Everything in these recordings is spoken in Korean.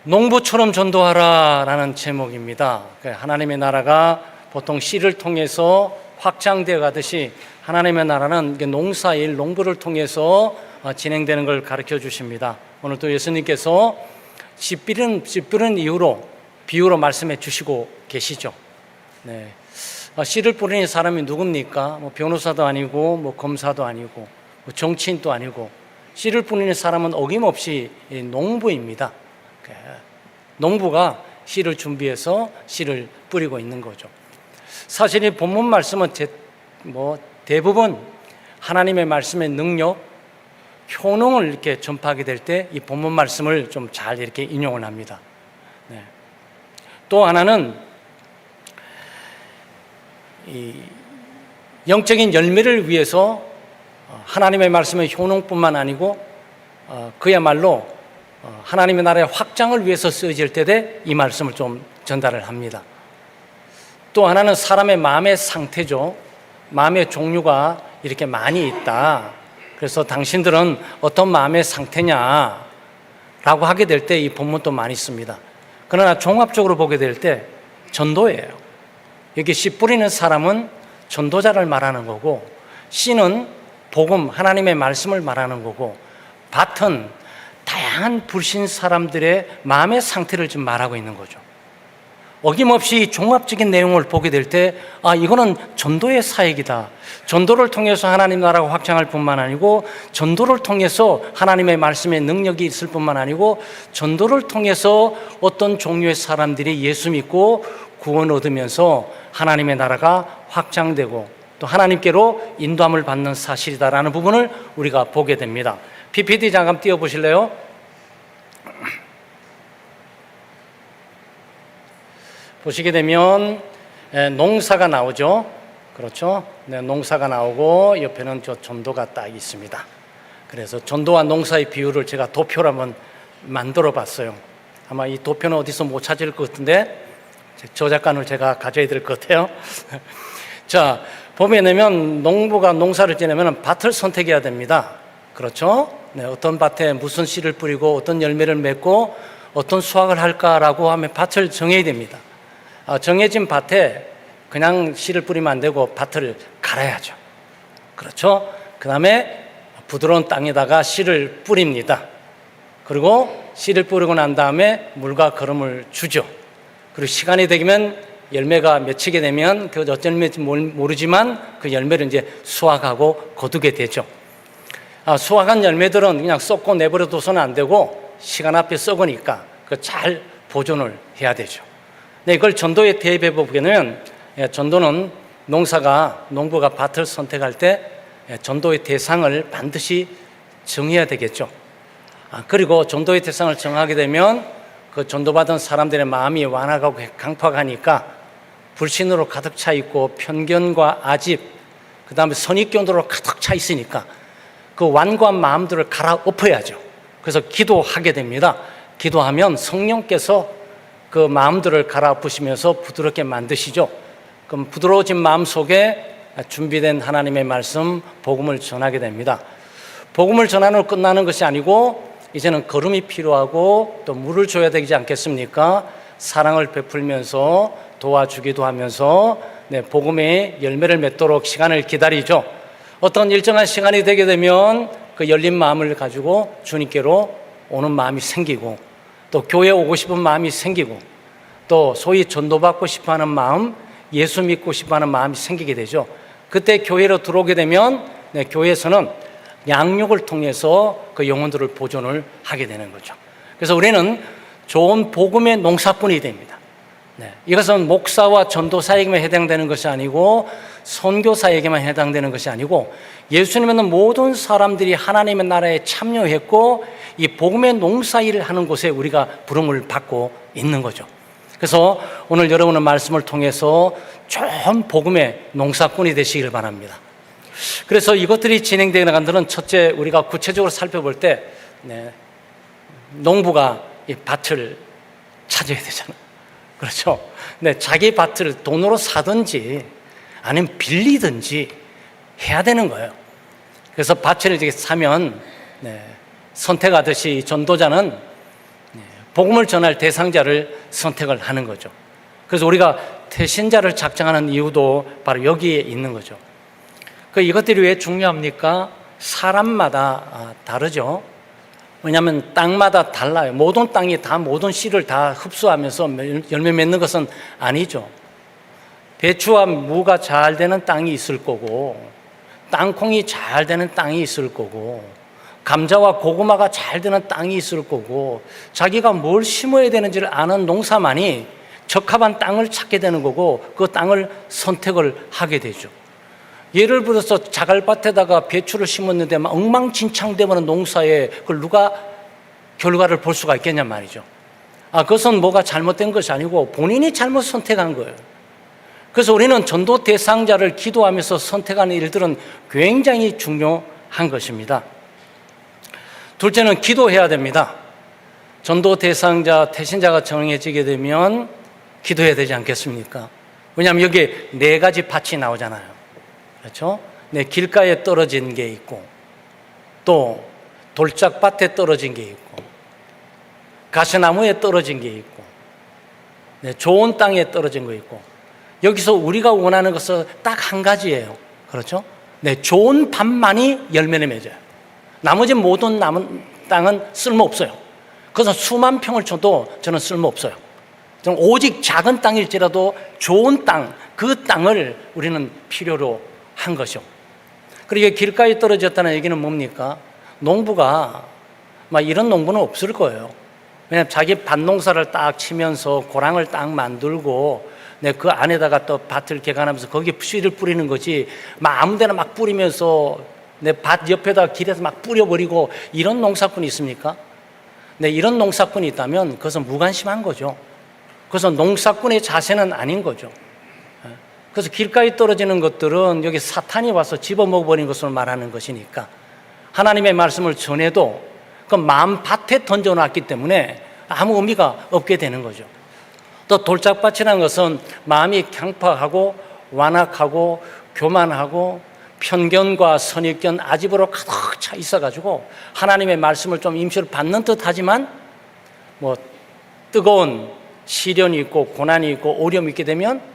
농부처럼 전도하라라는 제목입니다. 하나님의 나라가 보통 씨를 통해서 확장되어 가듯이 하나님의 나라는 농사일, 농부를 통해서 진행되는 걸 가르쳐 주십니다. 오늘 또 예수님께서 씨 뿌리는 이유로 비유로 말씀해 주시고 계시죠. 네. 씨를 뿌리는 사람이 누굽니까? 변호사도 아니고 검사도 아니고 정치인도 아니고 씨를 뿌리는 사람은 어김없이 농부입니다. 농부가 씨를 준비해서 씨를 뿌리고 있는 거죠. 사실 이 본문 말씀은 대부분 하나님의 말씀의 능력, 효능을 이렇게 전파하게 될 때 이 본문 말씀을 좀 잘 이렇게 인용을 합니다. 네. 또 하나는 이 영적인 열매를 위해서 하나님의 말씀의 효능뿐만 아니고 그야말로 하나님의 나라의 확장을 위해서 쓰여질 때에 이 말씀을 좀 전달을 합니다. 또 하나는 사람의 마음의 상태죠. 마음의 종류가 이렇게 많이 있다. 그래서 당신들은 어떤 마음의 상태냐 라고 하게 될 때 이 본문도 많이 씁니다. 그러나 종합적으로 보게 될 때 전도예요. 여기 씨 뿌리는 사람은 전도자를 말하는 거고, 씨는 복음, 하나님의 말씀을 말하는 거고, 밭은 다양한 불신 사람들의 마음의 상태를 지금 말하고 있는 거죠. 어김없이 종합적인 내용을 보게 될 때 이거는 전도의 사역이다. 전도를 통해서 하나님 나라가 확장할 뿐만 아니고, 전도를 통해서 하나님의 말씀의 능력이 있을 뿐만 아니고, 전도를 통해서 어떤 종류의 사람들이 예수 믿고 구원 얻으면서 하나님의 나라가 확장되고 또 하나님께로 인도함을 받는 사실이다라는 부분을 우리가 보게 됩니다. PPT 잠깐 띄워보실래요? 보시게 되면 농사가 나오죠. 그렇죠? 네, 농사가 나오고 옆에는 저 전도가 딱 있습니다. 그래서 전도와 농사의 비율을 제가 도표를 한번 만들어 봤어요. 아마 이 도표는 어디서 못 찾을 것 같은데 저작권을 제가 가져야 될 것 같아요. 자, 보면 농부가 농사를 지내면 밭을 선택해야 됩니다. 그렇죠? 네, 어떤 밭에 무슨 씨를 뿌리고 어떤 열매를 맺고 어떤 수확을 할까라고 하면 밭을 정해야 됩니다. 정해진 밭에 그냥 씨를 뿌리면 안 되고 밭을 갈아야죠. 그렇죠? 그 다음에 부드러운 땅에다가 씨를 뿌립니다. 그리고 씨를 뿌리고 난 다음에 물과 거름을 주죠. 그리고 시간이 되면 열매가 맺히게 되면 그 어떤 열매인지 모르지만 그 열매를 이제 수확하고 거두게 되죠. 수확한 열매들은 그냥 썩고 내버려둬서는 안 되고 시간 앞에 썩으니까 그 잘 보존을 해야 되죠. 네, 이걸 전도에 대입해 보면 전도는 농부가 밭을 선택할 때 전도의 대상을 반드시 정해야 되겠죠. 그리고 전도의 대상을 정하게 되면 그 전도받은 사람들의 마음이 완악하고 강팍하니까 불신으로 가득 차 있고 편견과 아집, 그 다음에 선입견으로 가득 차 있으니까 그 완고한 마음들을 갈아엎어야죠. 그래서 기도하게 됩니다. 기도하면 성령께서 그 마음들을 갈아엎으시면서 부드럽게 만드시죠. 그럼 부드러워진 마음 속에 준비된 하나님의 말씀, 복음을 전하게 됩니다. 복음을 전하는 후 끝나는 것이 아니고 이제는 걸음이 필요하고 또 물을 줘야 되지 않겠습니까? 사랑을 베풀면서 도와주기도 하면서 복음의 열매를 맺도록 시간을 기다리죠. 어떤 일정한 시간이 되게 되면 그 열린 마음을 가지고 주님께로 오는 마음이 생기고 또 교회에 오고 싶은 마음이 생기고 또 소위 전도받고 싶어하는 마음, 예수 믿고 싶어하는 마음이 생기게 되죠. 그때 교회로 들어오게 되면 교회에서는 양육을 통해서 그 영혼들을 보존을 하게 되는 거죠. 그래서 우리는 좋은 복음의 농사꾼이 됩니다. 이것은 목사와 전도사에게만 해당되는 것이 아니고 선교사에게만 해당되는 것이 아니고 예수님은 모든 사람들이 하나님의 나라에 참여했고 이 복음의 농사일을 하는 곳에 우리가 부름을 받고 있는 거죠. 그래서 오늘 여러분의 말씀을 통해서 좋은 복음의 농사꾼이 되시길 바랍니다. 그래서 이것들이 진행되어 나간 데는 첫째 우리가 구체적으로 살펴볼 때 농부가 이 밭을 찾아야 되잖아요. 그렇죠? 자기 밭을 돈으로 사든지 아니면 빌리든지 해야 되는 거예요. 그래서 밭을 이렇게 사면 선택하듯이 전도자는 복음을 전할 대상자를 선택을 하는 거죠. 그래서 우리가 태신자를 작정하는 이유도 바로 여기에 있는 거죠. 이것들이 왜 중요합니까? 사람마다 다르죠. 왜냐하면 땅마다 달라요. 모든 땅이 다 모든 씨를 다 흡수하면서 열매 맺는 것은 아니죠. 배추와 무가 잘 되는 땅이 있을 거고, 땅콩이 잘 되는 땅이 있을 거고, 감자와 고구마가 잘 되는 땅이 있을 거고, 자기가 뭘 심어야 되는지를 아는 농사만이 적합한 땅을 찾게 되는 거고, 그 땅을 선택을 하게 되죠. 예를 들어서 자갈밭에다가 배추를 심었는데 막 엉망진창되는 농사에 그걸 누가 결과를 볼 수가 있겠냔 말이죠. 그것은 뭐가 잘못된 것이 아니고 본인이 잘못 선택한 거예요. 그래서 우리는 전도 대상자를 기도하면서 선택하는 일들은 굉장히 중요한 것입니다. 둘째는 기도해야 됩니다. 전도 대상자, 태신자가 정해지게 되면 기도해야 되지 않겠습니까? 왜냐하면 여기에 4가지 밭이 나오잖아요. 그렇죠? 길가에 떨어진 게 있고, 또 돌짝밭에 떨어진 게 있고, 가시나무에 떨어진 게 있고, 좋은 땅에 떨어진 거 있고, 여기서 우리가 원하는 것은 딱 한 가지예요. 그렇죠? 좋은 밭만이 열매를 맺어요. 나머지 모든 남은 땅은 쓸모없어요. 그래서 수만 평을 쳐도 저는 쓸모없어요. 저는 오직 작은 땅일지라도 좋은 땅, 그 땅을 우리는 필요로 한 것이요. 그리고 길가에 떨어졌다는 얘기는 뭡니까? 농부가 이런 농부는 없을 거예요. 왜냐하면 자기 밭농사를 딱 치면서 고랑을 딱 만들고 그 안에다가 또 밭을 개간하면서 거기에 씨를 뿌리는 거지, 아무데나 막 뿌리면서 내 밭 옆에다 길에서 막 뿌려버리고 이런 농사꾼이 있습니까? 이런 농사꾼이 있다면 그것은 무관심한 거죠. 그래서 농사꾼의 자세는 아닌 거죠. 그래서 길가에 떨어지는 것들은 여기 사탄이 와서 집어먹어버린 것으로 말하는 것이니까 하나님의 말씀을 전해도 그 마음 밭에 던져놨기 때문에 아무 의미가 없게 되는 거죠. 또 돌짝밭이라는 것은 마음이 강팍하고 완악하고 교만하고 편견과 선입견 아집으로 가득 차 있어가지고 하나님의 말씀을 좀 임시로 받는 듯 하지만 뜨거운 시련이 있고 고난이 있고 어려움이 있게 되면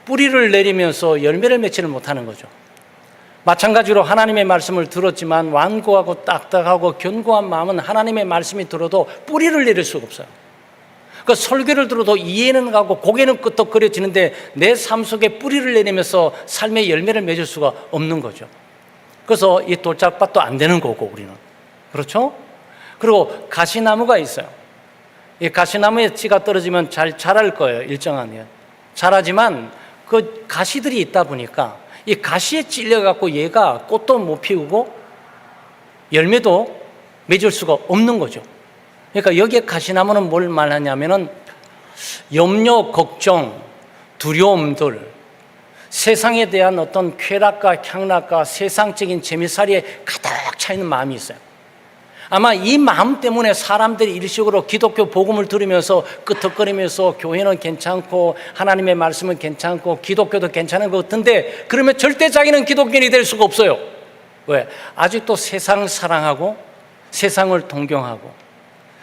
뿌리를 내리면서 열매를 맺지를 못하는 거죠. 마찬가지로 하나님의 말씀을 들었지만 완고하고 딱딱하고 견고한 마음은 하나님의 말씀이 들어도 뿌리를 내릴 수가 없어요. 설교를 들어도 이해는 가고 고개는 끄덕거려지는데 내 삶 속에 뿌리를 내리면서 삶의 열매를 맺을 수가 없는 거죠. 그래서 이 돌짝밭도 안 되는 거고 우리는. 그렇죠? 그리고 가시나무가 있어요. 이 가시나무에 씨가 떨어지면 잘 자랄 거예요. 일정하면. 자라지만 그 가시들이 있다 보니까 이 가시에 찔려갖고 얘가 꽃도 못 피우고 열매도 맺을 수가 없는 거죠. 그러니까 여기에 가시나무는 뭘 말하냐면은 염려, 걱정, 두려움들, 세상에 대한 어떤 쾌락과 향락과 세상적인 재미살이에 가득 차 있는 마음이 있어요. 아마 이 마음 때문에 사람들이 일식으로 기독교 복음을 들으면서 끄덕거리면서 교회는 괜찮고 하나님의 말씀은 괜찮고 기독교도 괜찮은 것 같은데 그러면 절대 자기는 기독교인이 될 수가 없어요. 왜? 아직도 세상을 사랑하고 세상을 동경하고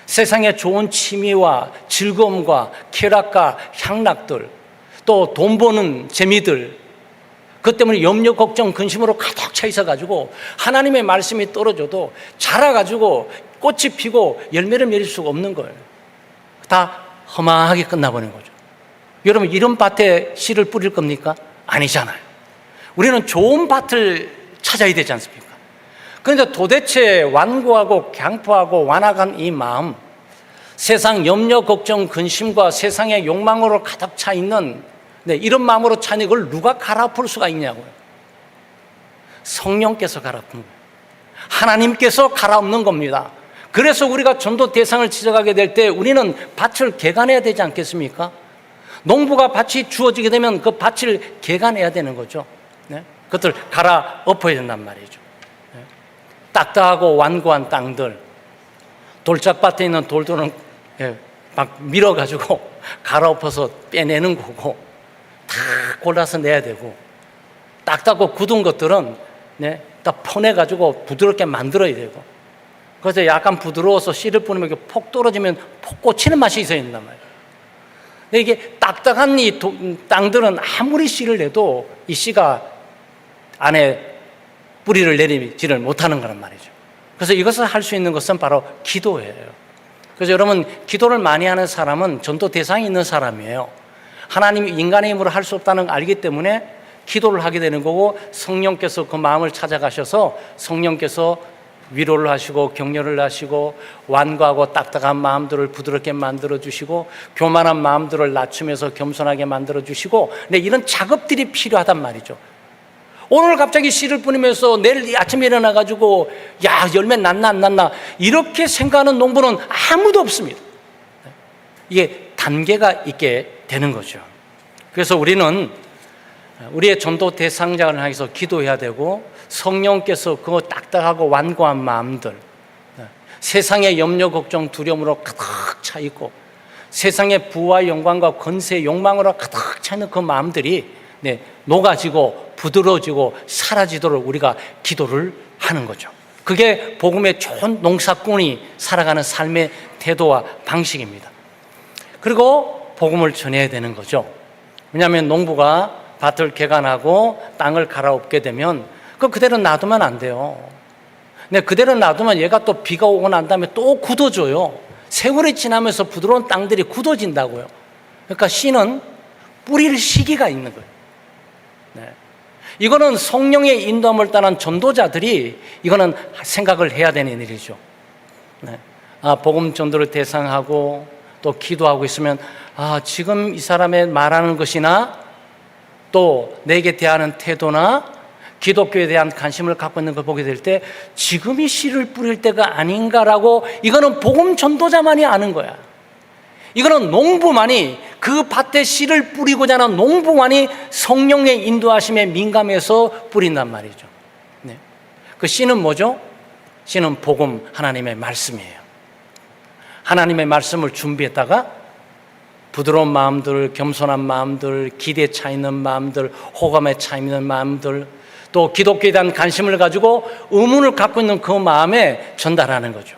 세상의 좋은 취미와 즐거움과 쾌락과 향락들, 또 돈 버는 재미들, 그것 때문에 염려, 걱정, 근심으로 가득 차 있어가지고 하나님의 말씀이 떨어져도 자라가지고 꽃이 피고 열매를 맺을 수가 없는 거예요. 다 허망하게 끝나버리는 거죠. 여러분, 이런 밭에 씨를 뿌릴 겁니까? 아니잖아요. 우리는 좋은 밭을 찾아야 되지 않습니까? 그런데 도대체 완고하고 강포하고 완악한 이 마음, 세상 염려, 걱정, 근심과 세상의 욕망으로 가득 차 있는 이런 마음으로 차니 이걸 누가 갈아엎을 수가 있냐고요. 성령께서 갈아엎는 거예요. 하나님께서 갈아엎는 겁니다. 그래서 우리가 전도 대상을 지적하게 될 때 우리는 밭을 개간해야 되지 않겠습니까? 농부가 밭이 주어지게 되면 그 밭을 개간해야 되는 거죠. 그것을 갈아엎어야 된단 말이죠. 딱딱하고 완고한 땅들, 돌짝밭에 있는 돌들은 막 밀어가지고 갈아엎어서 빼내는 거고 다 골라서 내야 되고, 딱딱하고 굳은 것들은 다 퍼내가지고 부드럽게 만들어야 되고, 그래서 약간 부드러워서 씨를 뿌리면 이렇게 폭 떨어지면 폭 꽂히는 맛이 있어야 된단 말이에요. 근데 이게 딱딱한 이 땅들은 아무리 씨를 내도 이 씨가 안에 뿌리를 내리지를 못하는 거란 말이죠. 그래서 이것을 할 수 있는 것은 바로 기도예요. 그래서 여러분, 기도를 많이 하는 사람은 전도 대상이 있는 사람이에요. 하나님이 인간의 힘으로 할 수 없다는 걸 알기 때문에 기도를 하게 되는 거고, 성령께서 그 마음을 찾아가셔서 성령께서 위로를 하시고 격려를 하시고 완고하고 딱딱한 마음들을 부드럽게 만들어 주시고 교만한 마음들을 낮추면서 겸손하게 만들어 주시고, 근데 이런 작업들이 필요하단 말이죠. 오늘 갑자기 씨를 뿌리면서 내일 아침에 일어나가지고 야, 열매 났나 안 났나 이렇게 생각하는 농부는 아무도 없습니다. 이게 단계가 있게 되는 거죠. 그래서 우리는 우리의 전도 대상자를 향해서 기도해야 되고, 성령께서 그 딱딱하고 완고한 마음들, 세상의 염려, 걱정, 두려움으로 가득 차 있고 세상의 부와 영광과 권세, 욕망으로 가득 차 있는 그 마음들이 녹아지고 부드러워지고 사라지도록 우리가 기도를 하는 거죠. 그게 복음의 좋은 농사꾼이 살아가는 삶의 태도와 방식입니다. 그리고 복음을 전해야 되는 거죠. 왜냐하면 농부가 밭을 개간하고 땅을 갈아엎게 되면 그대로 놔두면 안 돼요. 근데 그대로 놔두면 얘가 또 비가 오고 난 다음에 또 굳어져요. 세월이 지나면서 부드러운 땅들이 굳어진다고요. 그러니까 씨는 뿌릴 시기가 있는 거예요. 이거는 성령의 인도함을 따른 전도자들이 이거는 생각을 해야 되는 일이죠. 복음 전도를 대상하고 또 기도하고 있으면 지금 이 사람의 말하는 것이나 또 내게 대하는 태도나 기독교에 대한 관심을 갖고 있는 걸 보게 될 때 지금이 씨를 뿌릴 때가 아닌가라고, 이거는 복음 전도자만이 아는 거야. 이거는 농부만이, 그 밭에 씨를 뿌리고자 하는 농부만이 성령의 인도하심에 민감해서 뿌린단 말이죠. 그 씨는 뭐죠? 씨는 복음, 하나님의 말씀이에요. 하나님의 말씀을 준비했다가 부드러운 마음들, 겸손한 마음들, 기대에 차 있는 마음들, 호감에 차 있는 마음들, 또 기독교에 대한 관심을 가지고 의문을 갖고 있는 그 마음에 전달하는 거죠.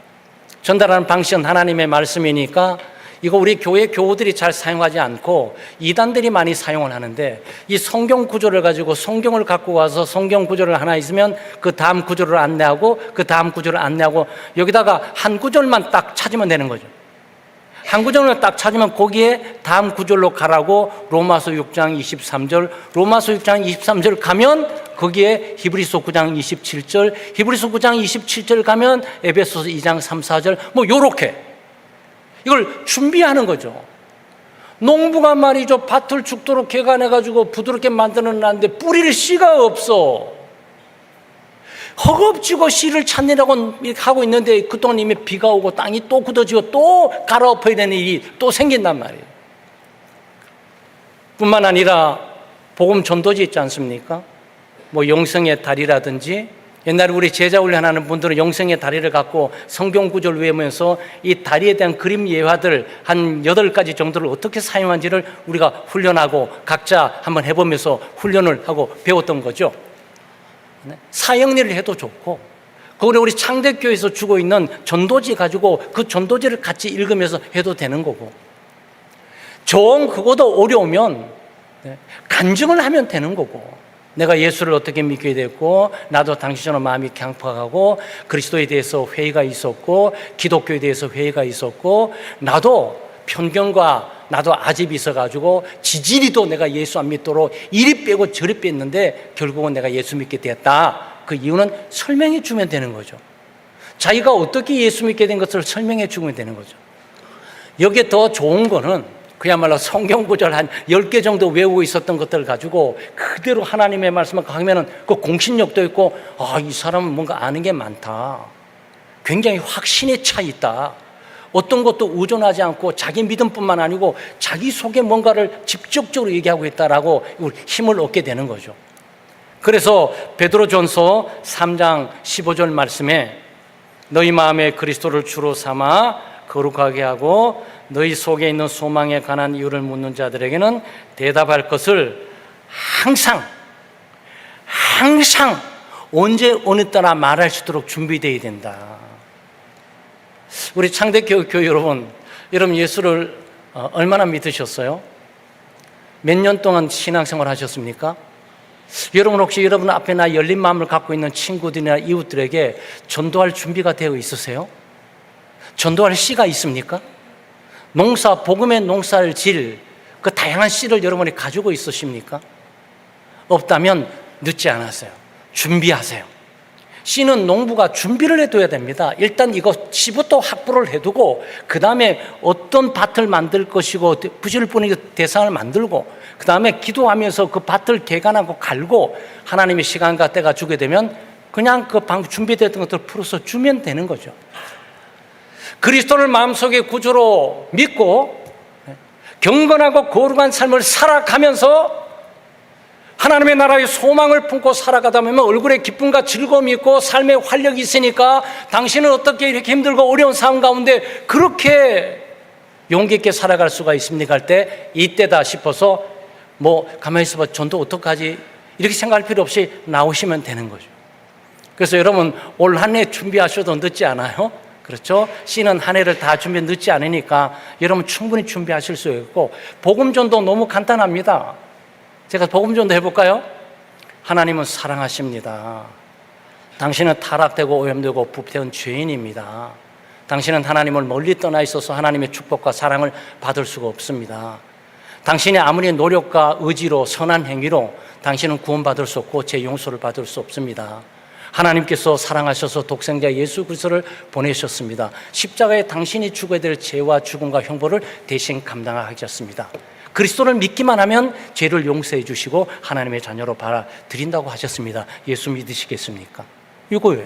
전달하는 방식은 하나님의 말씀이니까 이거 우리 교회 교우들이 잘 사용하지 않고 이단들이 많이 사용을 하는데, 이 성경 구조를 가지고 성경을 갖고 와서 성경 구조를 하나 있으면 그 다음 구조를 안내하고 그 다음 구조를 안내하고 여기다가 한 구절만 딱 찾으면 되는 거죠. 한 구절을 딱 찾으면 거기에 다음 구절로 가라고 로마서 6장 23절, 로마서 6장 23절 가면 거기에 히브리서 9장 27절, 히브리서 9장 27절 가면 에베소서 2장 3, 4절, 뭐 요렇게 이걸 준비하는 거죠. 농부가 말이죠, 밭을 죽도록 개간해가지고 부드럽게 만들어놨는데 뿌릴 씨가 없어. 허겁지겁 씨를 찾느라고 하고 있는데 그동안 이미 비가 오고 땅이 또 굳어지고 또 갈아엎어야 되는 일이 또 생긴단 말이에요. 뿐만 아니라 복음 전도지 있지 않습니까? 뭐 영성의 다리라든지, 옛날에 우리 제자 훈련하는 분들은 영성의 다리를 갖고 성경 구절을 외우면서 이 다리에 대한 그림 예화들 한 8가지 정도를 어떻게 사용한지를 우리가 훈련하고 각자 한번 해보면서 훈련을 하고 배웠던 거죠. 사형리를 해도 좋고, 그걸 우리 창대교회에서 주고 있는 전도지 가지고 그 전도지를 같이 읽으면서 해도 되는 거고, 정 그거도 어려우면 간증을 하면 되는 거고, 내가 예수를 어떻게 믿게 됐고 나도 당시처럼 마음이 강팍하고 그리스도에 대해서 회의가 있었고 기독교에 대해서 회의가 있었고 나도 편견과 나도 아집이 있어가지고 지지리도 내가 예수 안 믿도록 이리 빼고 저리 뺐는데 결국은 내가 예수 믿게 됐다. 그 이유는 설명해 주면 되는 거죠. 자기가 어떻게 예수 믿게 된 것을 설명해 주면 되는 거죠. 여기에 더 좋은 거는 그야말로 성경 구절 한 10개 정도 외우고 있었던 것들을 가지고 그대로 하나님의 말씀을 하면은 그 공신력도 있고, 이 사람은 뭔가 아는 게 많다. 굉장히 확신에 차 있다. 어떤 것도 의존하지 않고 자기 믿음뿐만 아니고 자기 속에 뭔가를 직접적으로 얘기하고 있다라고 힘을 얻게 되는 거죠. 그래서 베드로전서 3장 15절 말씀에 너희 마음에 그리스도를 주로 삼아 거룩하게 하고 너희 속에 있는 소망에 관한 이유를 묻는 자들에게는 대답할 것을 항상 언제 어느 때나 말할 수 있도록 준비되어야 된다. 우리 창대교회 여러분 예수를 얼마나 믿으셨어요? 몇 년 동안 신앙생활 하셨습니까? 여러분 혹시 여러분 앞에 나 열린 마음을 갖고 있는 친구들이나 이웃들에게 전도할 준비가 되어 있으세요? 전도할 씨가 있습니까? 복음의 농사를 질 그 다양한 씨를 여러분이 가지고 있으십니까? 없다면 늦지 않았어요. 준비하세요. 씨는 농부가 준비를 해둬야 됩니다. 일단 이거 씨부터 확보를 해두고 그 다음에 어떤 밭을 만들 것이고 부실 뿌리는 대상을 만들고 그 다음에 기도하면서 그 밭을 개간하고 갈고 하나님의 시간과 때가 주게 되면 그냥 그 준비됐던 것들을 풀어서 주면 되는 거죠. 그리스도를 마음속에 구주로 믿고 경건하고 거룩한 삶을 살아가면서 하나님의 나라의 소망을 품고 살아가다 보면 얼굴에 기쁨과 즐거움이 있고 삶에 활력이 있으니까 당신은 어떻게 이렇게 힘들고 어려운 삶 가운데 그렇게 용기 있게 살아갈 수가 있습니까? 할 때 이때다 싶어서 가만히 있어봐 전도 어떡하지? 이렇게 생각할 필요 없이 나오시면 되는 거죠. 그래서 여러분 올 한 해 준비하셔도 늦지 않아요. 그렇죠? 씨는 한 해를 다 준비 늦지 않으니까 여러분 충분히 준비하실 수 있고 복음전도 너무 간단합니다. 제가 복음전도 해볼까요? 하나님은 사랑하십니다. 당신은 타락되고 오염되고 부패한 죄인입니다. 당신은 하나님을 멀리 떠나 있어서 하나님의 축복과 사랑을 받을 수가 없습니다. 당신의 아무리 노력과 의지로 선한 행위로 당신은 구원받을 수 없고 제 용서를 받을 수 없습니다. 하나님께서 사랑하셔서 독생자 예수 그리스도를 보내셨습니다. 십자가에 당신이 죽어야 될 죄와 죽음과 형벌을 대신 감당하셨습니다. 그리스도를 믿기만 하면 죄를 용서해 주시고 하나님의 자녀로 받아들인다고 하셨습니다. 예수 믿으시겠습니까? 이거예요.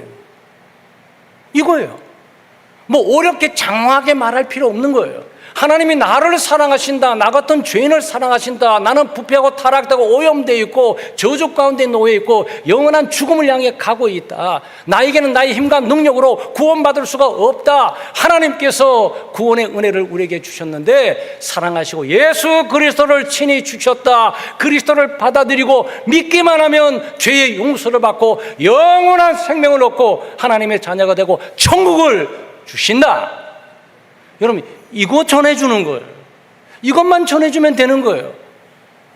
어렵게 장황하게 말할 필요 없는 거예요. 하나님이 나를 사랑하신다. 나 같은 죄인을 사랑하신다. 나는 부패하고 타락되고 오염되어 있고 저주 가운데 놓여 있고 영원한 죽음을 향해 가고 있다. 나에게는 나의 힘과 능력으로 구원받을 수가 없다. 하나님께서 구원의 은혜를 우리에게 주셨는데 사랑하시고 예수 그리스도를 친히 주셨다. 그리스도를 받아들이고 믿기만 하면 죄의 용서를 받고 영원한 생명을 얻고 하나님의 자녀가 되고 천국을 주신다. 여러분 이거 전해주는 거예요. 이것만 전해주면 되는 거예요.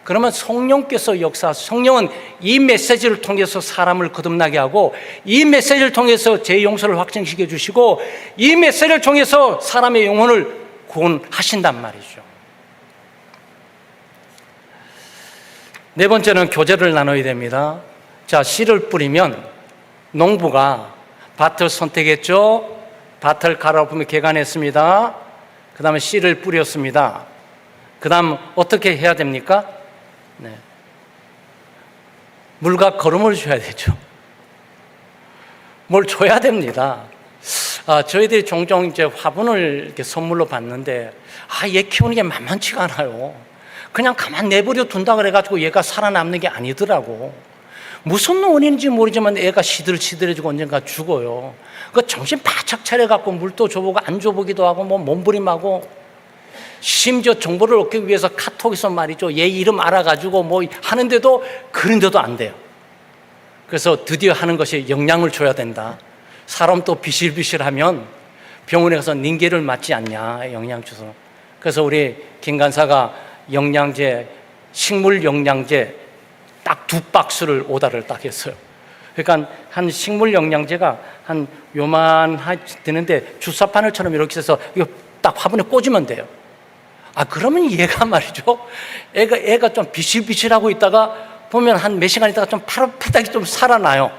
그러면 성령께서 성령은 이 메시지를 통해서 사람을 거듭나게 하고 이 메시지를 통해서 제 용서를 확증시켜 주시고 이 메시지를 통해서 사람의 영혼을 구원하신단 말이죠. 네 번째는 교제를 나눠야 됩니다. 자, 씨를 뿌리면 농부가 밭을 선택했죠. 밭을 갈아엎으며 개간했습니다. 그 다음에 씨를 뿌렸습니다. 그 다음 어떻게 해야 됩니까? 물과 거름을 줘야 되죠. 뭘 줘야 됩니다. 저희들이 종종 이제 화분을 이렇게 선물로 받는데, 얘 키우는 게 만만치가 않아요. 그냥 가만 내버려 둔다 그래가지고 얘가 살아남는 게 아니더라고. 무슨 원인인지 모르지만 애가 시들시들해지고 언젠가 죽어요. 그 정신 바짝 차려갖고 물도 줘보고 안 줘보기도 하고 몸부림하고 심지어 정보를 얻기 위해서 카톡에서 말이죠. 얘 이름 알아가지고 하는데도 그런데도 안 돼요. 그래서 드디어 하는 것이 영양을 줘야 된다. 사람 또 비실비실하면 병원에 가서 닌게를 맞지 않냐, 영양 줘서. 그래서 우리 김 간사가 영양제, 식물 영양제 딱 2박스를 오다를 딱 했어요. 그러니까 한 식물 영양제가 한 요만 되는데 주사바늘처럼 이렇게 해서 이거 딱 화분에 꽂으면 돼요. 그러면 얘가 말이죠. 애가 좀 비실비실하고 있다가 보면 한 몇 시간 있다가 좀 파닥이 좀 살아나요.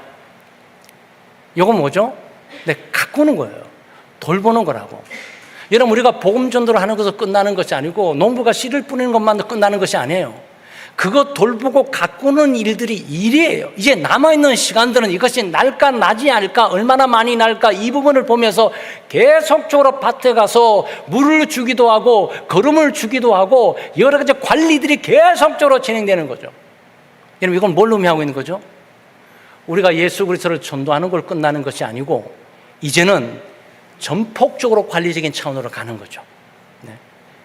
이거 뭐죠? 가꾸는 거예요. 돌보는 거라고. 여러분, 우리가 복음 전도를 하는 것으로 끝나는 것이 아니고 농부가 씨를 뿌리는 것만 끝나는 것이 아니에요. 그거 돌보고 가꾸는 일들이 일이에요. 이제 남아있는 시간들은 이것이 날까 나지 않을까, 얼마나 많이 날까, 이 부분을 보면서 계속적으로 밭에 가서 물을 주기도 하고 거름을 주기도 하고 여러 가지 관리들이 계속적으로 진행되는 거죠. 여러분, 이건 뭘 의미하고 있는 거죠? 우리가 예수 그리스도를 전도하는 걸 끝나는 것이 아니고 이제는 전폭적으로 관리적인 차원으로 가는 거죠.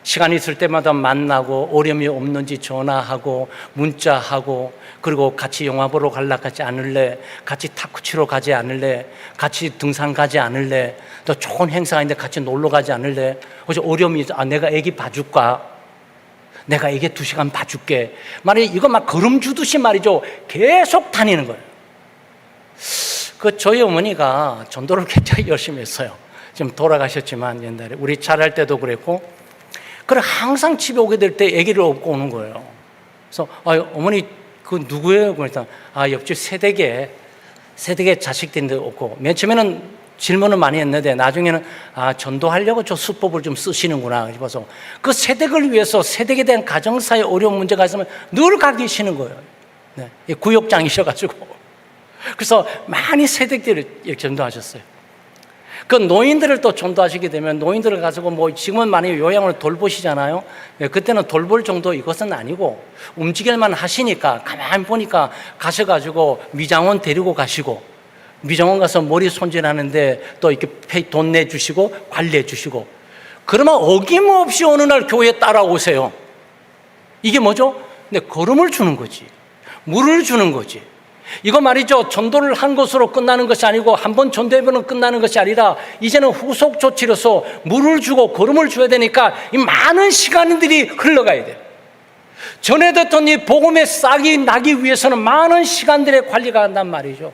시간 있을 때마다 만나고 어려움이 없는지 전화하고 문자하고, 그리고 같이 영화 보러 갈라 가지 않을래? 같이 탁구 치러 가지 않을래? 같이 등산 가지 않을래? 또 좋은 행사가 있는데 같이 놀러 가지 않을래? 혹시 어려움이 있어? 내가 애기 봐줄까? 내가 애기 2시간 봐줄게. 말이 이거 막 걸음 주듯이 말이죠. 계속 다니는 거예요. 저희 어머니가 전도를 굉장히 열심히 했어요. 지금 돌아가셨지만 옛날에 우리 잘할 때도 그랬고, 그래 항상 집에 오게 될 때 아기를 업고 오는 거예요. 그래서 어머니 그 누구예요? 그랬더니 옆집 세대계 자식들인데 없고, 맨 처음에는 질문을 많이 했는데 나중에는 전도하려고 저 수법을 좀 쓰시는구나 싶어서, 그 세대를 위해서 세대에 대한 가정사의 어려운 문제가 있으면 늘 가 계시는 거예요. 네, 구역장이셔가지고 그래서 많이 세대들을 이렇게 전도하셨어요. 그 노인들을 또 전도하시게 되면 노인들을 가지고 지금은 많이 요양을 돌보시잖아요. 그때는 돌볼 정도 이것은 아니고 움직일만 하시니까 가만히 보니까 가셔가지고 미장원 데리고 가시고, 미장원 가서 머리 손질하는데 또 이렇게 돈 내주시고 관리해 주시고, 그러면 어김없이 어느 날 교회에 따라오세요. 이게 뭐죠? 근데 걸음을 주는 거지, 물을 주는 거지. 이거 말이죠, 전도를 한 것으로 끝나는 것이 아니고, 한번 전도해보면 끝나는 것이 아니라 이제는 후속 조치로서 물을 주고 걸음을 줘야 되니까 이 많은 시간들이 흘러가야 돼요. 전에 듣던 이 복음의 싹이 나기 위해서는 많은 시간들의 관리가 한단 말이죠.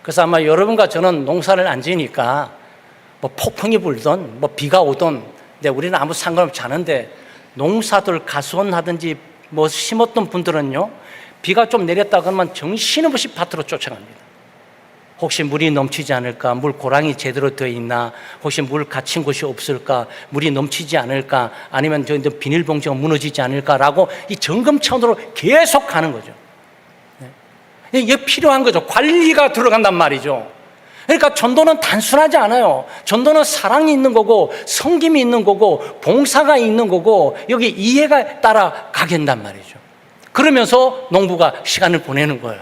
그래서 아마 여러분과 저는 농사를 안 지니까 폭풍이 불던 비가 오던, 근데 우리는 아무 상관없지 않은데, 농사들 가수원하든지 심었던 분들은요, 비가 좀 내렸다 그러면 정신없이 밭으로 쫓아갑니다. 혹시 물이 넘치지 않을까? 물 고랑이 제대로 되어 있나? 혹시 물 갇힌 곳이 없을까? 물이 넘치지 않을까? 아니면 비닐봉지가 무너지지 않을까라고 이 점검 차원으로 계속 가는 거죠. 이게 필요한 거죠. 관리가 들어간단 말이죠. 그러니까 전도는 단순하지 않아요. 전도는 사랑이 있는 거고, 섬김이 있는 거고, 봉사가 있는 거고, 여기 이해가 따라 가겠단 말이죠. 그러면서 농부가 시간을 보내는 거예요.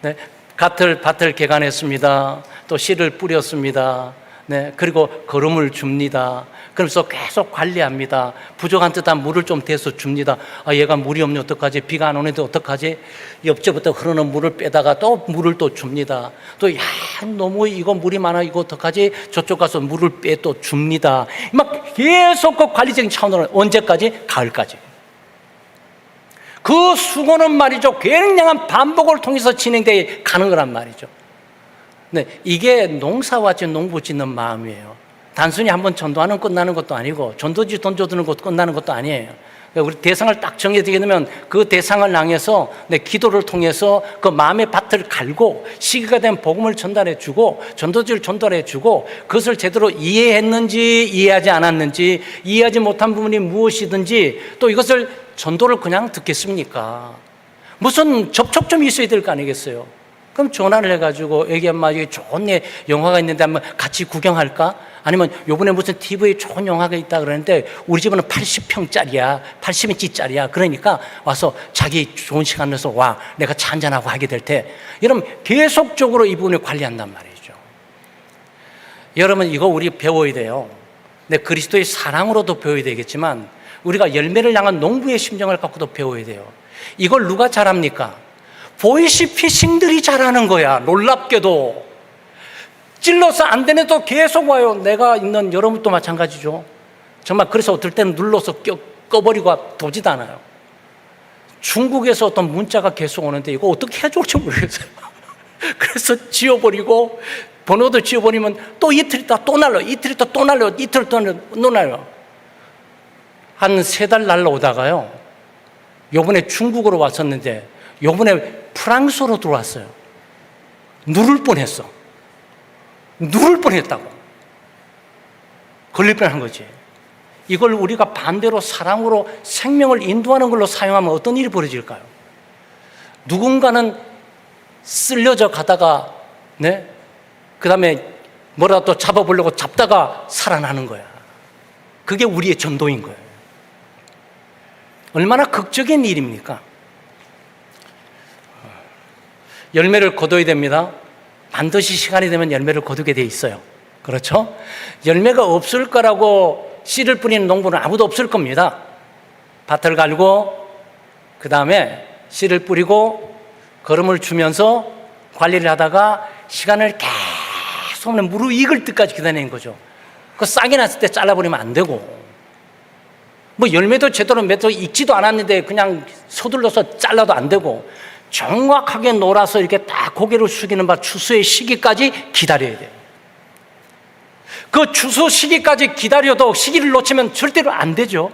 네, 밭을 개간했습니다. 또 씨를 뿌렸습니다. 네, 그리고 거름을 줍니다. 그러면서 계속 관리합니다. 부족한 듯한 물을 좀 대서 줍니다. 얘가 물이 없네, 어떡하지? 비가 안 오는데 어떡하지? 옆집부터 흐르는 물을 빼다가 또 물을 또 줍니다. 또 너무 이거 물이 많아, 이거 어떡하지? 저쪽 가서 물을 빼 또 줍니다. 막 계속 그 관리적인 차원으로 언제까지? 가을까지. 그 수고는 말이죠, 굉장한 반복을 통해서 진행되어 가는 거란 말이죠. 네, 이게 농사와 농부 짓는 마음이에요. 단순히 한번 전도하는 끝나는 것도 아니고, 전도지 돈 줘드는 것도 끝나는 것도 아니에요. 우리 대상을 딱 정해지게 되면 그 대상을 향해서 기도를 통해서 그 마음의 밭을 갈고, 시기가 된 복음을 전달해 주고, 전도지를 전달해 주고, 그것을 제대로 이해했는지 이해하지 않았는지, 이해하지 못한 부분이 무엇이든지, 또 이것을 전도를 그냥 듣겠습니까? 무슨 접촉점이 있어야 될 거 아니겠어요? 그럼 전화를 해가지고, 애기 엄마 여기 좋은 영화가 있는데 한번 같이 구경할까? 아니면 요번에 무슨 TV에 좋은 영화가 있다 그러는데 우리 집은 80평짜리야 80인치짜리야 그러니까 와서 자기 좋은 시간 내서 와, 내가 차 한잔하고 하게 될 때, 이러면 계속적으로 이 부분을 관리한단 말이죠. 여러분, 이거 우리 배워야 돼요. 근데 그리스도의 사랑으로도 배워야 되겠지만, 우리가 열매를 향한 농부의 심정을 갖고도 배워야 돼요. 이걸 누가 잘합니까? 보이시피싱들이 잘하는 거야. 놀랍게도 찔러서 안 되네도 계속 와요. 내가 있는 여러분도 마찬가지죠. 정말 그래서 어떨 때는 눌러서 꺼버리고 도지도 않아요. 중국에서 어떤 문자가 계속 오는데 이거 어떻게 해야 좋을지 모르겠어요. 그래서 지워버리고, 번호도 지워버리면 또 이틀 있다 또 날려, 이틀 있다 또 날려, 이틀 또 날려. 한 3달 날라오다가요, 요번에 중국으로 왔었는데 요번에 프랑스로 들어왔어요. 누를 뻔했어. 누를 뻔했다고. 걸릴 뻔한 거지. 이걸 우리가 반대로 사랑으로 생명을 인도하는 걸로 사용하면 어떤 일이 벌어질까요? 누군가는 쓸려져 가다가, 그 다음에 뭐라도 또 잡아보려고 잡다가 살아나는 거야. 그게 우리의 전도인 거예요. 얼마나 극적인 일입니까? 열매를 거둬야 됩니다. 반드시 시간이 되면 열매를 거두게 돼 있어요. 그렇죠? 열매가 없을 거라고 씨를 뿌리는 농부는 아무도 없을 겁니다. 밭을 갈고 그 다음에 씨를 뿌리고 거름을 주면서 관리를 하다가 시간을 계속 무르익을 때까지 기다리는 거죠. 그 싹이 났을 때 잘라버리면 안 되고, 뭐 열매도 제대로 맺어 익지도 않았는데 그냥 서둘러서 잘라도 안 되고, 정확하게 놀아서 이렇게 딱 고개를 숙이는 바 추수의 시기까지 기다려야 돼요. 그 추수 시기까지 기다려도 시기를 놓치면 절대로 안 되죠.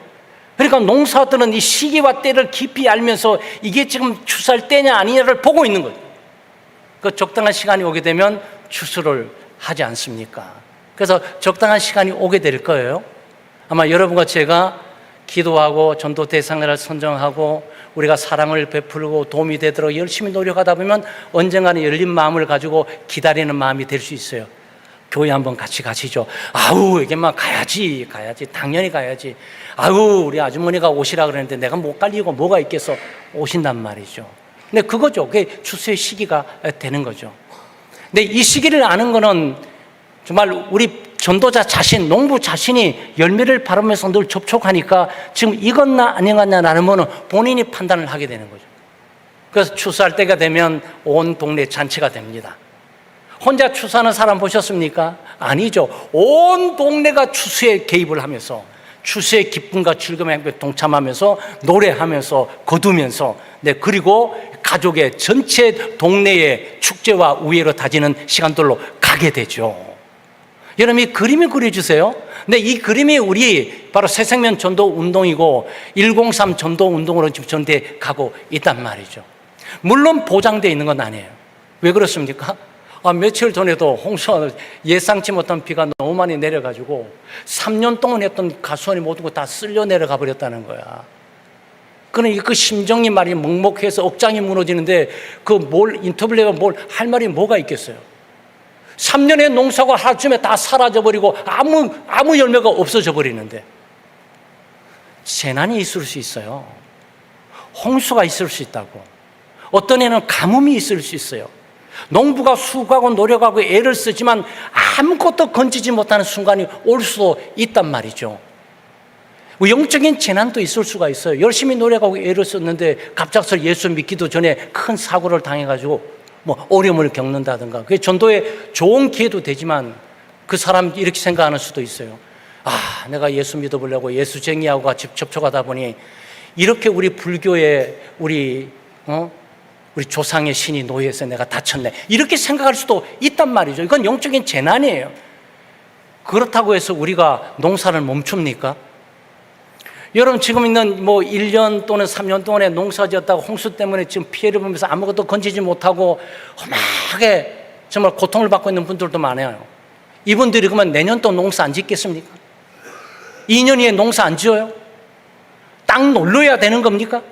그러니까 농사들은 이 시기와 때를 깊이 알면서 이게 지금 추수할 때냐 아니냐를 보고 있는 거죠. 그 적당한 시간이 오게 되면 추수를 하지 않습니까? 그래서 적당한 시간이 오게 될 거예요. 아마 여러분과 제가 기도하고 전도 대상자를 선정하고 우리가 사랑을 베풀고 도움이 되도록 열심히 노력하다 보면 언젠가는 열린 마음을 가지고 기다리는 마음이 될 수 있어요. 교회 한번 같이 가시죠. 아우, 이게 막 가야지, 당연히 가야지. 아우, 우리 아주머니가 오시라 그랬는데 내가 못 갈 이유가 뭐가 있겠어. 오신단 말이죠. 근데 그거죠. 그게 추수의 시기가 되는 거죠. 근데 이 시기를 아는 거는 정말 우리 전도자 자신, 농부 자신이 열매를 바라면서 늘 접촉하니까 지금 익었나 안 익었냐라는 거는 본인이 판단을 하게 되는 거죠. 그래서 추수할 때가 되면 온 동네 잔치가 됩니다. 혼자 추수하는 사람 보셨습니까? 아니죠. 온 동네가 추수에 개입을 하면서 추수의 기쁨과 즐거움에 동참하면서 노래하면서 거두면서, 네, 그리고 가족의 전체 동네의 축제와 우애로 다지는 시간들로 가게 되죠. 여러분, 이 그림이 그려주세요. 근데 이 그림이 우리 바로 새생명 전도 운동이고 103 전도 운동으로 지금 전대 가고 있단 말이죠. 물론 보장되어 있는 건 아니에요. 왜 그렇습니까? 며칠 전에도 홍수와 예상치 못한 비가 너무 많이 내려가지고 3년 동안 했던 가수원이 모두 다 쓸려 내려가 버렸다는 거야. 그러니 그 심정이 말이 먹먹해서 억장이 무너지는데 인터뷰를 해서 할 말이 뭐가 있겠어요? 3년의 농사가 하루쯤에 다 사라져버리고 아무 열매가 없어져 버리는데, 재난이 있을 수 있어요. 홍수가 있을 수 있다고. 어떤 애는 가뭄이 있을 수 있어요. 농부가 수고하고 노력하고 애를 쓰지만 아무것도 건지지 못하는 순간이 올 수도 있단 말이죠. 영적인 재난도 있을 수가 있어요. 열심히 노력하고 애를 썼는데 갑작스레 예수 믿기도 전에 큰 사고를 당해가지고 어려움을 겪는다든가, 그게 전도에 좋은 기회도 되지만 그 사람 이렇게 생각하는 수도 있어요. 내가 예수 믿어보려고 예수쟁이하고 같이 접촉하다 보니 이렇게 우리 불교의 우리 조상의 신이 노예해서 내가 다쳤네, 이렇게 생각할 수도 있단 말이죠. 이건 영적인 재난이에요. 그렇다고 해서 우리가 농사를 멈춥니까? 여러분, 지금 있는 1년 또는 3년 동안에 농사 지었다가 홍수 때문에 지금 피해를 보면서 아무것도 건지지 못하고 험하게 정말 고통을 받고 있는 분들도 많아요. 이분들이 그러면 내년 또 농사 안 짓겠습니까? 2년 후에 농사 안 지어요? 땅 놀려야 되는 겁니까?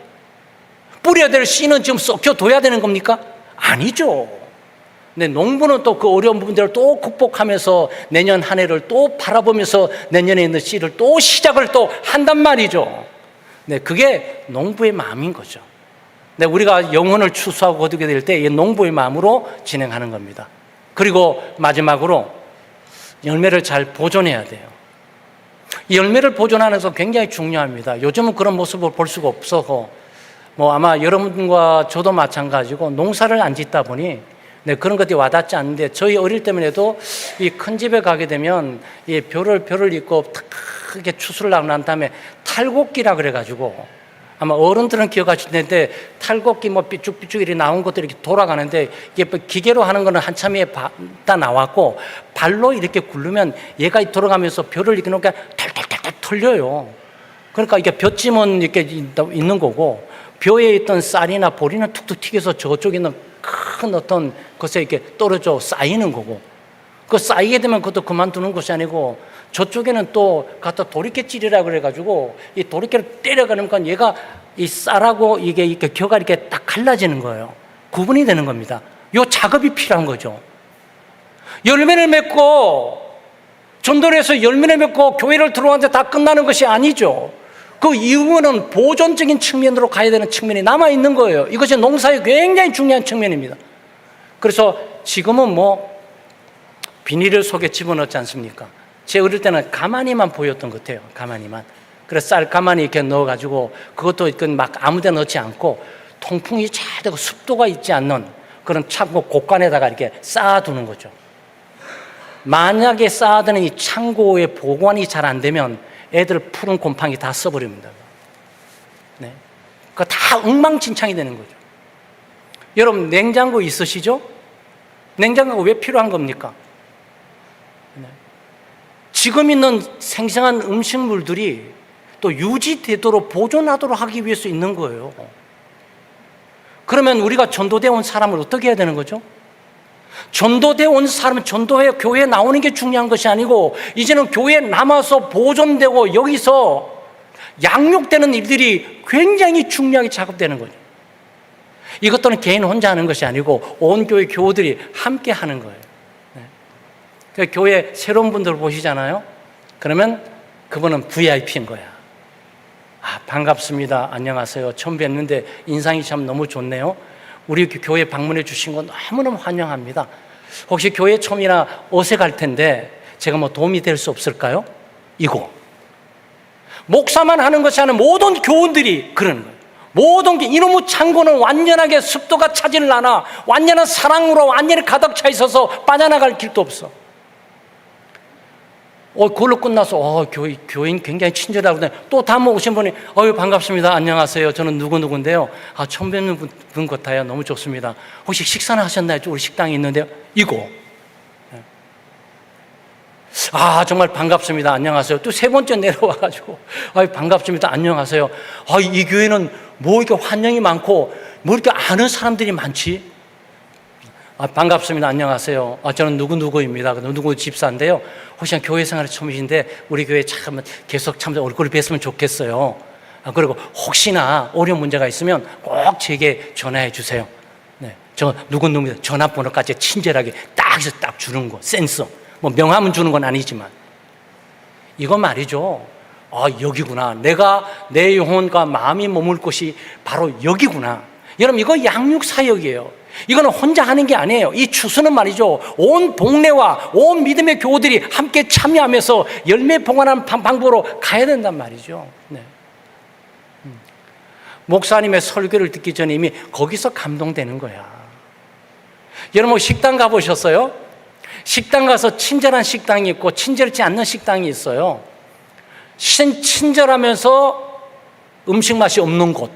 뿌려야 될 씨는 지금 썩혀둬야 되는 겁니까? 아니죠. 근데 농부는 또 그 어려운 부분들을 또 극복하면서 내년 한 해를 또 바라보면서 내년에 있는 씨를 또 시작을 또 한단 말이죠. 네, 그게 농부의 마음인 거죠. 네, 우리가 영혼을 추수하고 거두게 될 때 이 농부의 마음으로 진행하는 겁니다. 그리고 마지막으로 열매를 잘 보존해야 돼요. 이 열매를 보존하는 것은 굉장히 중요합니다. 요즘은 그런 모습을 볼 수가 없어서 아마 여러분과 저도 마찬가지고 농사를 안 짓다 보니 그런 것들이 와닿지 않는데, 저희 어릴 때만 해도 이 큰 집에 가게 되면 이 벼를 입고 탁 이렇게 추수를 하고 난 다음에 탈곡기라 그래가지고, 아마 어른들은 기억하실 텐데 탈곡기 삐쭉삐쭉 이렇게 나온 것들이 이렇게 돌아가는데, 이게 기계로 하는 거는 한참에 다 나왔고 발로 이렇게 굴르면 얘가 돌아가면서 벼를 이렇게 놓으니까 탈탈탈탈 털려요. 그러니까 이게 벼찜은 이렇게 있는 거고, 벼에 있던 쌀이나 보리는 툭툭 튀겨서 저쪽에 있는 큰 어떤 것에 이렇게 떨어져 쌓이는 거고, 그 쌓이게 되면 그것도 그만두는 것이 아니고 저쪽에는 또 갖다 도리깨질이라 그래가지고 이 도리깨를 때려가니까 얘가 이 쌀하고 이게 이렇게 겨가 이렇게 딱 갈라지는 거예요. 구분이 되는 겁니다. 요 작업이 필요한 거죠. 열매를 맺고 전도를 해서 열매를 맺고 교회를 들어왔는데 다 끝나는 것이 아니죠. 그 이후는 보존적인 측면으로 가야 되는 측면이 남아있는 거예요. 이것이 농사의 굉장히 중요한 측면입니다. 그래서 지금은 비닐을 속에 집어넣지 않습니까? 제 어릴 때는 가마니만 보였던 것 같아요. 가마니만. 그래서 쌀 가마니 이렇게 넣어가지고 그것도 막 아무데나 넣지 않고 통풍이 잘 되고 습도가 있지 않는 그런 창고 곳간에다가 이렇게 쌓아두는 거죠. 만약에 쌓아두는 이 창고의 보관이 잘 안 되면 애들 푸른 곰팡이 다 써버립니다. 네. 그거 다 엉망진창이 되는 거죠. 여러분, 냉장고 있으시죠? 냉장고가 왜 필요한 겁니까? 네. 지금 있는 생생한 음식물들이 또 유지되도록 보존하도록 하기 위해서 있는 거예요. 그러면 우리가 전도되어 온 사람을 어떻게 해야 되는 거죠? 전도되어 온 사람은 교회에 나오는 게 중요한 것이 아니고 이제는 교회에 남아서 보존되고 여기서 양육되는 일들이 굉장히 중요하게 작업되는 거죠. 이것들은 개인 혼자 하는 것이 아니고 온 교회 교우들이 함께 하는 거예요. 네. 교회 새로운 분들 보시잖아요. 그러면 그분은 VIP인 거야. 아, 반갑습니다. 안녕하세요. 처음 뵙는데 인상이 참 너무 좋네요. 우리 교회 방문해 주신 거 너무너무 환영합니다. 혹시 교회 처음이나 어색할 텐데 제가 뭐 도움이 될 수 없을까요? 이거 목사만 하는 것이 아니라 모든 교우들이 그러는 거예요. 모든 게 이놈의 창고는 완전하게 습도가 차질 않아 완전한 사랑으로 완전히 가득 차 있어서 빠져나갈 길도 없어. 그걸로 끝나서 교인 굉장히 친절하고 또 다음 오신 분이 반갑습니다. 안녕하세요. 저는 누구누구인데요. 처음 뵙는 분 같아요. 너무 좋습니다. 혹시 식사는 하셨나요? 우리 식당이 있는데요. 이거 정말 반갑습니다. 안녕하세요. 또 세 번째 내려와가지고 반갑습니다. 안녕하세요. 이 교회는 뭐 이렇게 환영이 많고 뭐 이렇게 아는 사람들이 많지? 반갑습니다. 안녕하세요. 저는 누구누구입니다. 누구 집사인데요. 혹시 교회 생활이 처음이신데 우리 교회 참 계속 참 얼굴을 뵀으면 좋겠어요. 그리고 혹시나 어려운 문제가 있으면 꼭 제게 전화해 주세요. 네, 저 누구누구 전화번호까지 친절하게 딱 주는 거 센스. 뭐 명함은 주는 건 아니지만 이거 말이죠. 여기구나. 내가 내 영혼과 마음이 머물 곳이 바로 여기구나. 여러분, 이거 양육 사역이에요. 이거는 혼자 하는 게 아니에요. 이 추수는 말이죠. 온 동네와 온 믿음의 교우들이 함께 참여하면서 열매 봉헌하는 방법으로 가야 된단 말이죠. 네. 목사님의 설교를 듣기 전에 이미 거기서 감동되는 거야. 여러분, 식당 가보셨어요? 식당 가서 친절한 식당이 있고 친절치 않는 식당이 있어요. 친절하면서 음식 맛이 없는 곳,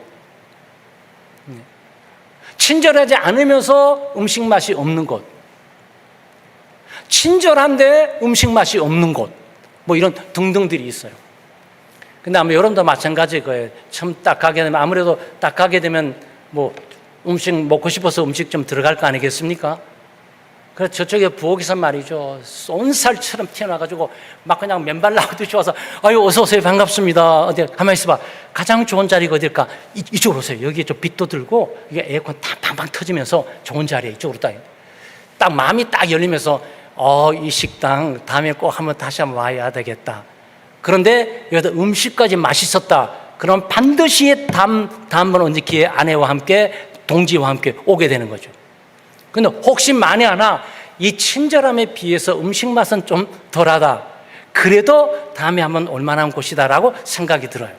친절하지 않으면서 음식 맛이 없는 곳, 친절한데 음식 맛이 없는 곳, 뭐 이런 등등들이 있어요. 근데 아마 여러분도 마찬가지일 거예요. 처음 딱 가게 되면 아무래도 딱 가게 되면 뭐 음식 먹고 싶어서 음식 좀 들어갈 거 아니겠습니까? 그래서 저쪽에 부엌에서 말이죠. 쏜살처럼 튀어나와가지고 막 그냥 맨발 나오듯이 와서 어서 오세요. 반갑습니다. 어디 가만히 있어봐. 가장 좋은 자리가 어딜까? 이쪽으로 오세요. 여기에 좀 빛도 들고 이게 에어컨 딱 팡팡 터지면서 좋은 자리에 이쪽으로 딱 마음이 딱 열리면서 이 식당 다음에 꼭 다시 한번 와야 되겠다. 그런데 여기다 음식까지 맛있었다. 그럼 반드시 다음번 언제 기회 아내와 함께 동지와 함께 오게 되는 거죠. 근데 혹시 만에 하나 이 친절함에 비해서 음식 맛은 좀 덜하다. 그래도 다음에 한번 올만한 곳이다라고 생각이 들어요.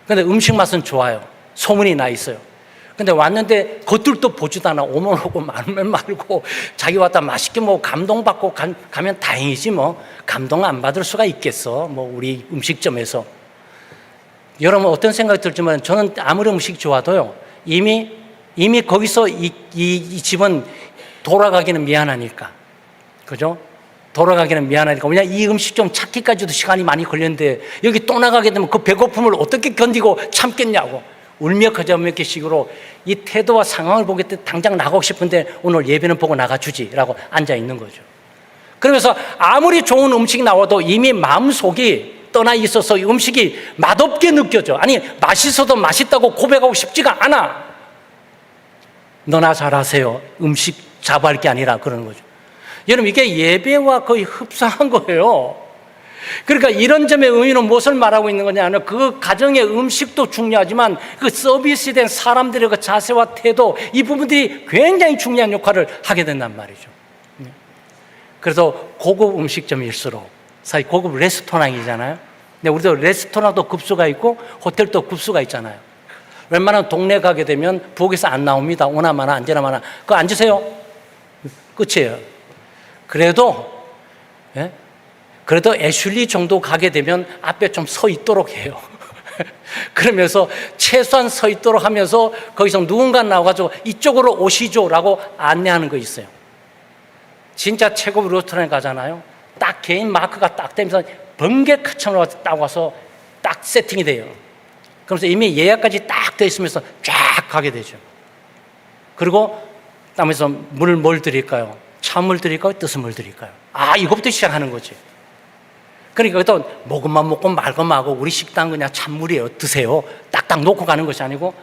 근데 음식 맛은 좋아요. 소문이 나 있어요. 근데 왔는데 겉들도 보지도 않아. 오면 오고 말면 말고 자기 왔다 맛있게 뭐 감동받고 가면 다행이지 뭐 감동 안 받을 수가 있겠어. 뭐 우리 음식점에서. 여러분 어떤 생각이 들지만 저는 아무리 음식 좋아도요. 이미 거기서 이 집은 돌아가기는 미안하니까. 그죠? 돌아가기는 미안하니까. 왜냐면 이 음식 좀 찾기까지도 시간이 많이 걸렸는데 여기 또 나가게 되면 그 배고픔을 어떻게 견디고 참겠냐고. 울며 거저먹기 식으로 이 태도와 상황을 보기 때 당장 나가고 싶은데 오늘 예배는 보고 나가주지라고 앉아 있는 거죠. 그러면서 아무리 좋은 음식이 나와도 이미 마음속이 떠나 있어서 이 음식이 맛없게 느껴져. 아니 맛있어도 맛있다고 고백하고 싶지가 않아. 너나 잘하세요. 음식 자부할 게 아니라 그러는 거죠. 여러분 이게 예배와 거의 흡사한 거예요. 그러니까 이런 점의 의미는 무엇을 말하고 있는 거냐면 그 가정의 음식도 중요하지만 그 서비스에 대한 사람들의 그 자세와 태도 이 부분들이 굉장히 중요한 역할을 하게 된단 말이죠. 그래서 고급 음식점일수록 사실 고급 레스토랑이잖아요. 근데 우리도 레스토랑도 급수가 있고 호텔도 급수가 있잖아요. 웬만한 동네 가게 되면 부엌에서 안 나옵니다. 오나마나 앉으나마나. 그거 앉으세요. 끝이에요. 그래도 애슐리 정도 가게 되면 앞에 좀 서 있도록 해요. 그러면서 최소한 서 있도록 하면서 거기서 누군가 나와가지고 이쪽으로 오시죠라고 안내하는 거 있어요. 진짜 최고급 레스토랑에 가잖아요. 딱 개인 마크가 딱 되면서 번개 카창으로 딱 와서 딱 세팅이 돼요. 그러면서 이미 예약까지 딱 돼 있으면서 쫙 가게 되죠. 그리고 따면서 뭘 드릴까요? 찬물 드릴까요? 뜨신 물 드릴까요? 이것부터 시작하는 거지. 그러니까 또 먹은만 먹고 말것만 하고 우리 식당 그냥 찬물이에요. 드세요. 딱딱 놓고 가는 것이 아니고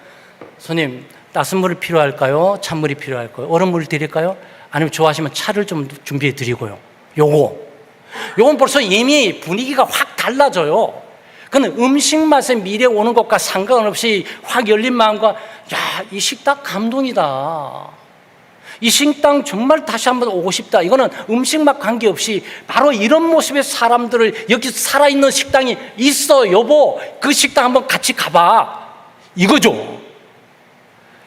손님 따뜻한 물이 필요할까요? 찬물이 필요할까요? 얼음물 드릴까요? 아니면 좋아하시면 차를 좀 준비해 드리고요. 요건 벌써 이미 분위기가 확 달라져요. 그는 음식 맛의 미래 오는 것과 상관없이 확 열린 마음과 이 식당 감동이다. 이 식당 정말 다시 한번 오고 싶다. 이거는 음식 맛 관계없이 바로 이런 모습의 사람들을 여기 살아있는 식당이 있어. 여보, 그 식당 한번 같이 가봐. 이거죠.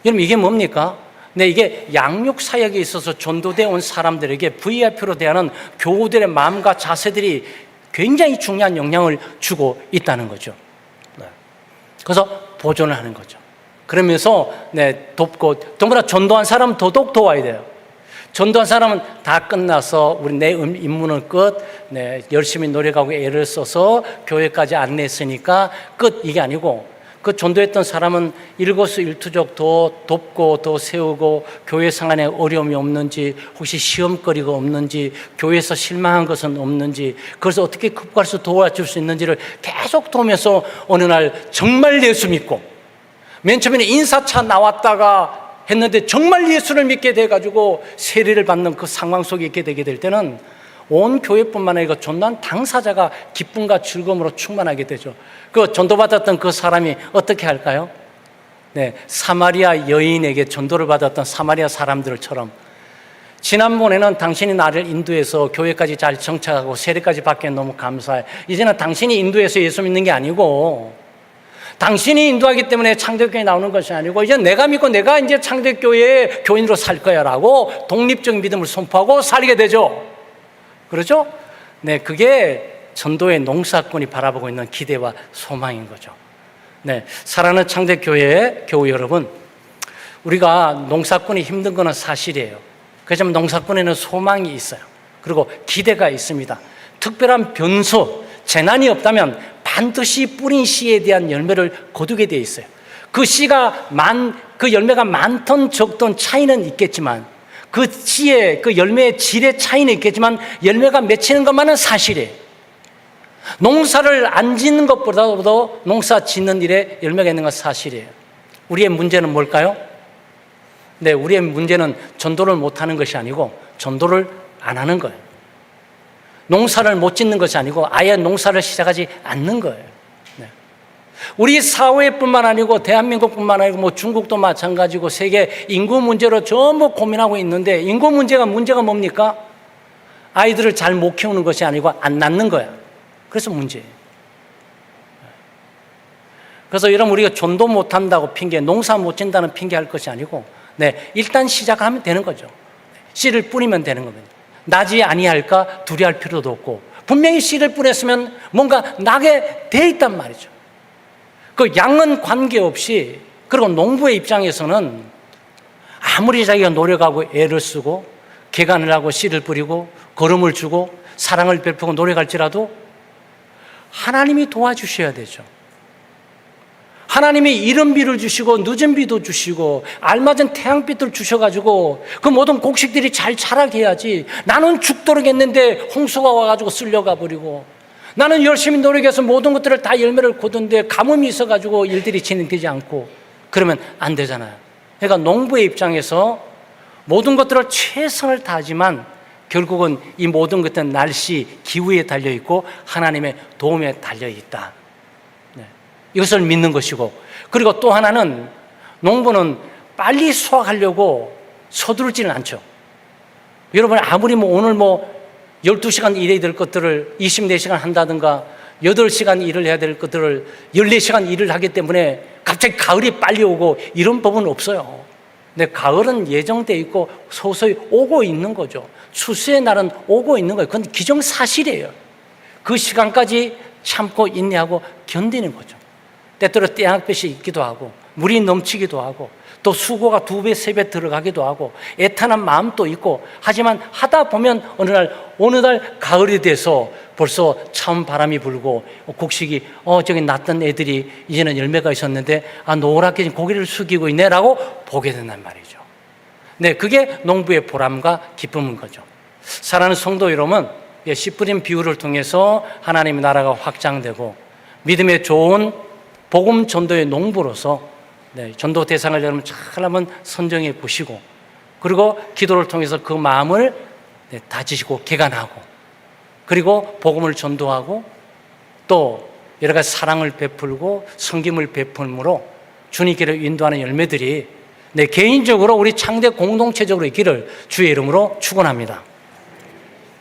여러분 이게 뭡니까? 네, 이게 양육 사역에 있어서 전도되어 온 사람들에게 VIP로 대하는 교우들의 마음과 자세들이 굉장히 중요한 영향을 주고 있다는 거죠. 그래서 보존을 하는 거죠. 그러면서 돕고 더구나 전도한 사람은 더더욱 도와야 돼요. 전도한 사람은 다 끝나서 우리 내 임무는 끝, 열심히 노력하고 애를 써서 교회까지 안내했으니까 끝, 이게 아니고 그 전도했던 사람은 일거수일투족 더 돕고 더 세우고 교회 상안에 어려움이 없는지, 혹시 시험거리가 없는지, 교회에서 실망한 것은 없는지, 그래서 어떻게 극복할 수 도와줄 수 있는지를 계속 도우면서 어느 날 정말 예수 믿고, 맨 처음에는 인사차 나왔다가 했는데 정말 예수를 믿게 돼가지고 세례를 받는 그 상황 속에 있게 되게 될 때는 온 교회뿐만 아니라 전도한 당사자가 기쁨과 즐거움으로 충만하게 되죠. 그 전도받았던 그 사람이 어떻게 할까요? 사마리아 여인에게 전도를 받았던 사마리아 사람들처럼 지난번에는 당신이 나를 인도해서 교회까지 잘 정착하고 세례까지 받기에 너무 감사해. 이제는 당신이 인도해서 예수 믿는 게 아니고 당신이 인도하기 때문에 창대교회에 나오는 것이 아니고 이제 내가 믿고 내가 이제 창대교회의 교인으로 살 거야 라고 독립적인 믿음을 선포하고 살게 되죠. 그렇죠? 그게 전도의 농사꾼이 바라보고 있는 기대와 소망인 거죠. 사랑하는 창대교회 교우 여러분, 우리가 농사꾼이 힘든 것은 사실이에요. 그렇지만 농사꾼에는 소망이 있어요. 그리고 기대가 있습니다. 특별한 변수, 재난이 없다면 반드시 뿌린 씨에 대한 열매를 거두게 되어 있어요. 그 씨가 그 열매가 많던 적던 차이는 있겠지만 그 씨의 그 열매의 질의 차이는 있겠지만 열매가 맺히는 것만은 사실이에요. 농사를 안 짓는 것보다도 농사 짓는 일에 열매가 있는 건 사실이에요. 우리의 문제는 뭘까요? 우리의 문제는 전도를 못하는 것이 아니고 전도를 안 하는 거예요. 농사를 못 짓는 것이 아니고 아예 농사를 시작하지 않는 거예요. 우리 사회뿐만 아니고 대한민국뿐만 아니고 중국도 마찬가지고 세계 인구 문제로 전부 고민하고 있는데 인구 문제가 뭡니까? 아이들을 잘 못 키우는 것이 아니고 안 낳는 거야. 그래서 문제예요. 그래서 여러분 우리가 전도 못한다고 핑계, 농사 못 짓는다는 핑계 할 것이 아니고 일단 시작하면 되는 거죠. 씨를 뿌리면 되는 겁니다. 나지 아니할까 두려워할 필요도 없고 분명히 씨를 뿌렸으면 뭔가 나게 돼 있단 말이죠. 그 양은 관계없이, 그리고 농부의 입장에서는 아무리 자기가 노력하고 애를 쓰고 개간을 하고 씨를 뿌리고 거름을 주고 사랑을 베푸고 노력할지라도 하나님이 도와주셔야 되죠. 하나님이 이른 비를 주시고 늦은 비도 주시고 알맞은 태양빛을 주셔가지고 그 모든 곡식들이 잘 자라게 해야지. 나는 죽도록 했는데 홍수가 와가지고 쓸려가 버리고, 나는 열심히 노력해서 모든 것들을 다 열매를 거둔데 가뭄이 있어가지고 일들이 진행되지 않고, 그러면 안 되잖아요. 그러니까 농부의 입장에서 모든 것들을 최선을 다하지만 결국은 이 모든 것들은 날씨, 기후에 달려있고 하나님의 도움에 달려있다. 이것을 믿는 것이고, 그리고 또 하나는 농부는 빨리 수확하려고 서두르지는 않죠. 여러분 아무리 오늘 12시간 일해야 될 것들을 24시간 한다든가 8시간 일을 해야 될 것들을 14시간 일을 하기 때문에 갑자기 가을이 빨리 오고 이런 법은 없어요. 근데 가을은 예정돼 있고 서서히 오고 있는 거죠. 추수의 날은 오고 있는 거예요. 그건 기정사실이에요. 그 시간까지 참고 인내하고 견디는 거죠. 때때로 떼약볕이 있기도 하고 물이 넘치기도 하고 또 수고가 2배, 3배 들어가기도 하고 애타는 마음도 있고 하지만 하다 보면 어느 날 가을이 돼서 벌써 차운 바람이 불고 곡식이 저기 났던 애들이 이제는 열매가 있었는데 노랗게 고개를 숙이고 있네라고 보게 된단 말이죠. 네, 그게 농부의 보람과 기쁨인 거죠. 사랑하는 성도 여러분, 씨 뿌린 비유를 통해서 하나님의 나라가 확장되고 믿음의 좋은 복음 전도의 농부로서 전도 대상을 여러분 잘 한번 선정해 보시고 그리고 기도를 통해서 그 마음을 다지시고 개간하고 그리고 복음을 전도하고 또 여러 가지 사랑을 베풀고 섬김을 베풀므로 주님께로 인도하는 열매들이 개인적으로 우리 창대 공동체적으로 있기를 주의 이름으로 축원합니다.